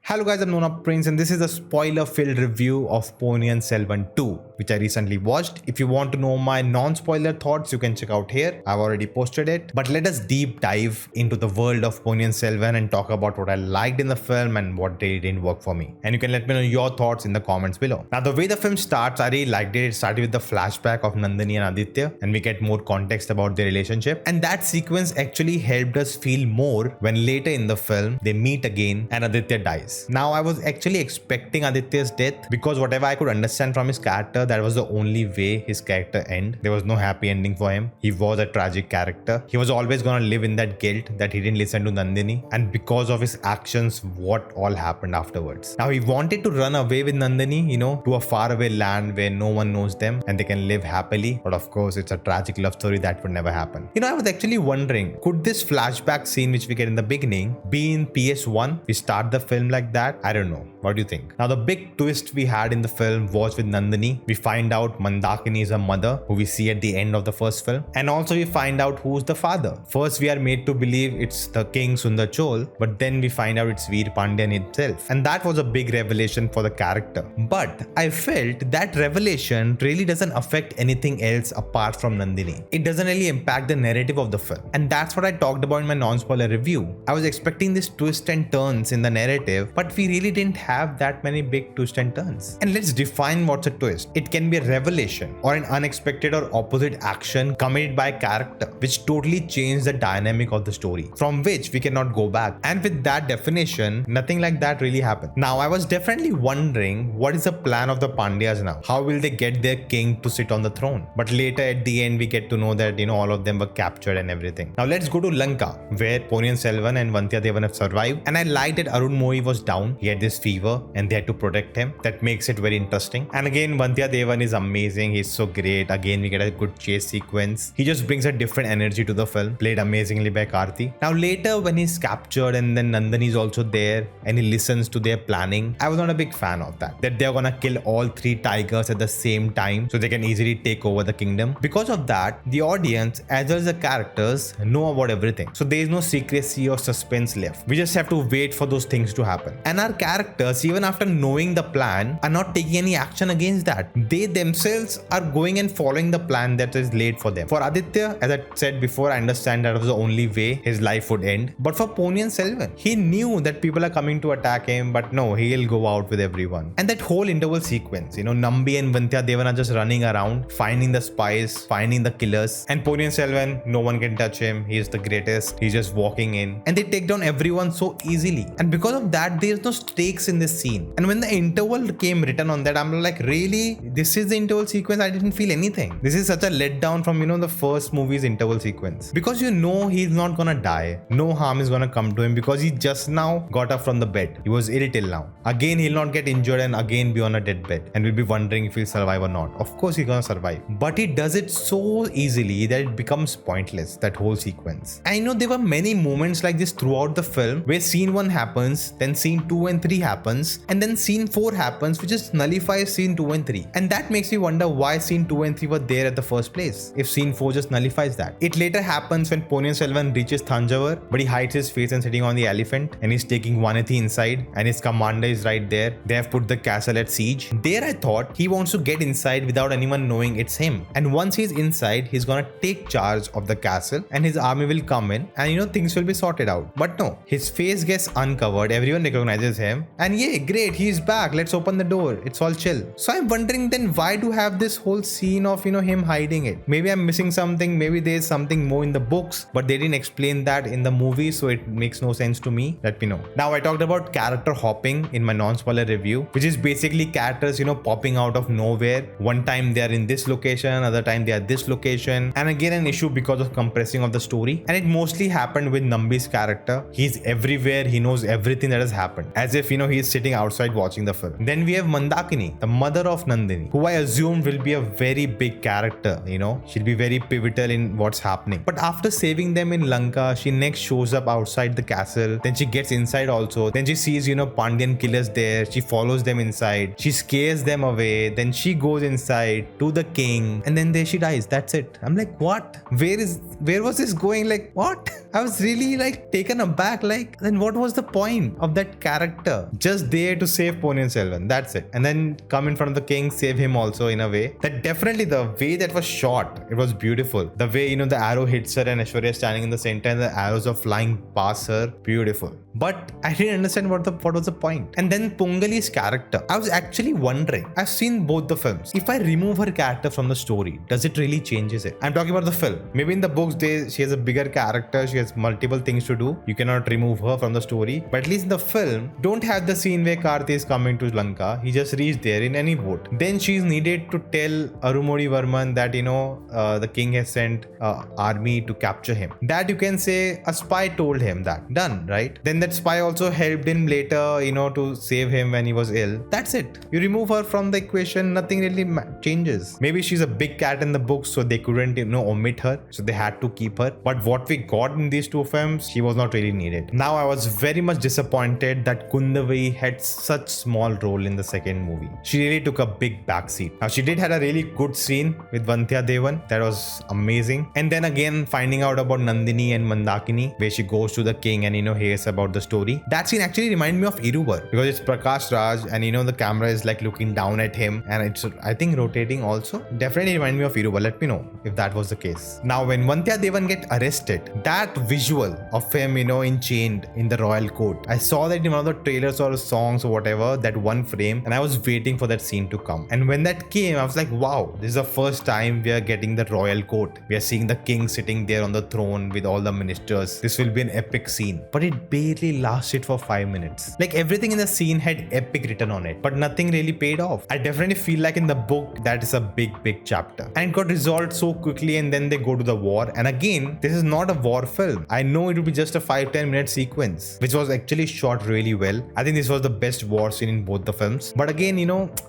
Hello guys, I'm Nona and this is a spoiler-filled review of Ponniyin Selvan 2, which I recently watched. If you want to know my non-spoiler thoughts, you can check out here. I've already posted it. But let us deep dive into the world of Ponniyin Selvan and talk about what I liked in the film and what really didn't work for me. And you can let me know your thoughts in the comments below. Now, the way the film starts, I really liked it. It started with the flashback of Nandini and Aditya, and we get more context about their relationship. And that sequence actually helped us feel more when later in the film, they meet again and Aditya dies. Now, I was actually expecting Aditya's death because whatever I could understand from his character, that was the only way his character ended. There was no happy ending for him. He was a tragic character. He was always gonna live in that guilt that he didn't listen to Nandini, and because of his actions, what all happened afterwards. Now, he wanted to run away with Nandini, to a faraway land where no one knows them and they can live happily. But of course, it's a tragic love story that would never happen. I was actually wondering, could this flashback scene which we get in the beginning be in PS1? We start the film like that? I don't know. What do you think? Now, the big twist we had in the film was with Nandini. We find out Mandakini is a mother who we see at the end of the first film, and also we find out who's the father. First, we are made to believe it's the king Sundar Chol, but then we find out it's Veer Pandyan himself, and that was a big revelation for the character. But I felt that revelation really doesn't affect anything else apart from Nandini. It doesn't really impact the narrative of the film, and that's what I talked about in my non-spoiler review. I was expecting this twist and turns in the narrative, but we really didn't have that many big twists and turns. And let's define what's a twist. It can be a revelation or an unexpected or opposite action committed by a character which totally changed the dynamic of the story, from which we cannot go back. And with that definition, nothing like that really happened. Now, I was definitely wondering, what is the plan of the Pandyas now? How will they get their king to sit on the throne? But later at the end, we get to know that all of them were captured and everything. Now let's go to Lyca, where Ponniyin Selvan and Vantiya Devan have survived. And I liked that Arun Mohi was down. He had this fever and they had to protect him. That makes it very interesting. And again, Vantiya Devan is amazing. He's so great. Again, we get a good chase sequence. He just brings a different energy to the film, played amazingly by Karthi. Now later when he's captured and then Nandini is also there and he listens to their planning, I was not a big fan of that. That they're gonna kill all three tigers at the same time so they can easily take over the kingdom. Because of that, the audience as well as the characters know about everything. So there is no secrecy or suspense left. We just have to wait for those things to happen. And our characters, even after knowing the plan, are not taking any action against that. They themselves are going and following the plan that is laid for them. For Aditya, as I said before, I understand that was the only way his life would end. But for Ponniyin Selvan, he knew that people are coming to attack him, but no, he'll go out with everyone. And that whole interval sequence, Nambi and Vantiya Devan are just running around, finding the spies, finding the killers. And Ponniyin Selvan, no one can touch him. He's the greatest. He's just walking in. And they take down everyone so easily. And because of that, there's no stakes in this scene. And when the interval came written on that, I'm like, really? This is the interval sequence? I didn't feel anything. This is such a letdown from, the first movie's interval sequence. Because he's not gonna die. No harm is gonna come to him because he just now got up from the bed. He was ill till now. Again, he'll not get injured and again be on a dead bed. And we'll be wondering if he'll survive or not. Of course, he's gonna survive. But he does it so easily that it becomes pointless, that whole sequence. I know there were many moments like this throughout the film where scene 1 happens, then scene 2 and 3 happens, and then scene 4 happens, which just nullifies scene 2 and 3. And that makes me wonder why scene 2 and 3 were there at the first place, if scene 4 just nullifies that. It later happens when Ponniyin Selvan reaches Thanjavur, but he hides his face and sitting on the elephant, and he's taking Vanathi inside, and his commander is right there. They have put the castle at siege. There I thought he wants to get inside without anyone knowing it's him. And once he's inside, he's gonna take charge of the castle and his army will come in and things will be sorted out. But no, his face gets uncovered, everyone recognizes him, and yeah, great, he's back, let's open the door, it's all chill. So I'm wondering then why do have this whole scene of him hiding it? Maybe I'm missing something, maybe there's something more in the books, but they didn't explain that in the movie, so it makes no sense to me. Let me know. Now I talked about character hopping in my non-spoiler review, which is basically characters popping out of nowhere. One time they are in this location, other time they are this location, and again an issue because of compressing of the story. And it mostly happened with Nambi's character. He's everywhere, he knows everything that has happened, as if he's sitting outside watching the film. Then we have Mandakini, the mother of Nandini, who I assume will be a very big character. She'll be very pivotal in what's happening. But after saving them in Lyca, she next shows up outside the castle. Then she gets inside also. Then she sees Pandyan killers there. She follows them inside. She scares them away. Then she goes inside to the king, and then there she dies. That's it. I'm like, what? Where was this going? Like, what? I was really taken aback. Then what was the point of that that character, just there to save Ponniyin Selvan. That's it. And then come in front of the king, save him also in a way. That definitely the way that was shot, it was beautiful. The way, the arrow hits her and Aishwarya is standing in the center and the arrows are flying past her. Beautiful. But I didn't understand what was the point. And then Pongali's character. I was actually wondering, I've seen both the films. If I remove her character from the story, does it really changes it? I'm talking about the film. Maybe in the books, she has a bigger character. She has multiple things to do. You cannot remove her from the story. But at least in the film, don't have the scene where Karthi is coming to Lanka. He just reached there in any boat. Then she's needed to tell Arumodi Varman that, the king has sent army to capture him. That you can say a spy told him that. Done, right? Then that spy also helped him later, to save him when he was ill. That's it. You remove her from the equation, nothing really changes. Maybe she's a big cat in the books, so they couldn't, omit her. So they had to keep her. But what we got in these two films, she was not really needed. Now I was very much disappointed that Kundavi had such small role in the second movie. She really took a big backseat. Now she did had a really good scene with Vantya Devan. That was amazing. And then again, finding out about Nandini and Mandakini, where she goes to the king and, hears about the story. That scene actually reminded me of Iruvar because it's Prakash Raj and, the camera is like looking down at him and it's, I think, rotating also. Definitely remind me of Iruvar. Let me know if that was the case. Now, when Vantya Devan get arrested, that visual of him, enchained in the royal court, I saw that in one of the trailers or songs or whatever, that one frame, and I was waiting for that scene to come. And when that came, I was like, wow, this is the first time we are getting the royal court. We are seeing the king sitting there on the throne with all the ministers. This will be an epic scene. But it barely lasted for 5 minutes. Like everything in the scene had epic written on it, but nothing really paid off. I definitely feel like in the book, that is a big chapter. And it got resolved so quickly and then they go to the war. And again, this is not a war film. I know it would be just a 5-10 minute sequence, which was actually shot really well. I think this was the best war scene in both the films. But again,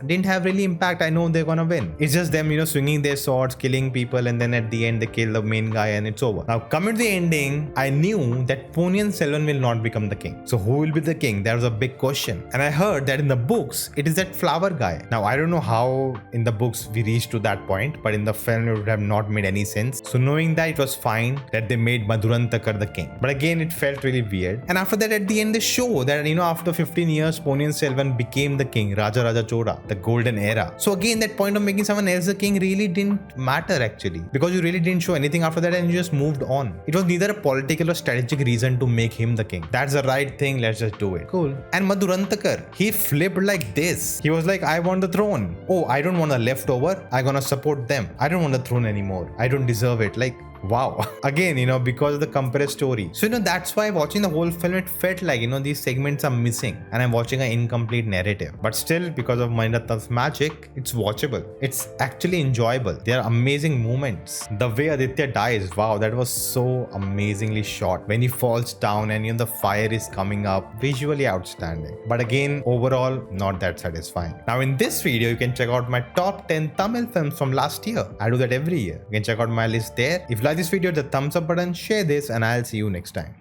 didn't have really impact. I know they're gonna win. It's just them, swinging their swords, killing people, and then at the end they kill the main guy and it's over. Now, coming to the ending, I knew that Ponniyin Selvan will not become the king. So who will be the king? That was a big question. And I heard that in the books, it is that flower guy. Now, I don't know how in the books we reached to that point, but in the film it would have not made any sense. So knowing that, it was fine that they made Madhurantakar the king. But again, it felt really weird. And after that, at the end, they show that, after 15 years, Ponniyin Selvan became the king, Raja Chola, the golden era. So again, that point of making someone else the king really didn't matter actually, because you really didn't show anything after that and you just moved on. It was neither a political or strategic reason to make him the king. That's the right thing, let's just do it. Cool. And Madhurantakar, he flipped like this. He was like, I want the throne. Oh, I don't want a leftover. I'm gonna support them. I don't want the throne anymore. I don't deserve it. Like, wow. Again, because of the compressed story. So, that's why watching the whole film, it felt like, these segments are missing and I'm watching an incomplete narrative. But still, because of Mani Ratnam's magic, it's watchable. It's actually enjoyable. There are amazing moments. The way Aditya dies, wow, that was so amazingly shot. When he falls down and, the fire is coming up, visually outstanding. But again, overall, not that satisfying. Now, in this video, you can check out my top 10 Tamil films from last year. I do that every year. You can check out my list there. If you like this video, hit the thumbs up button, share this, and I'll see you next time.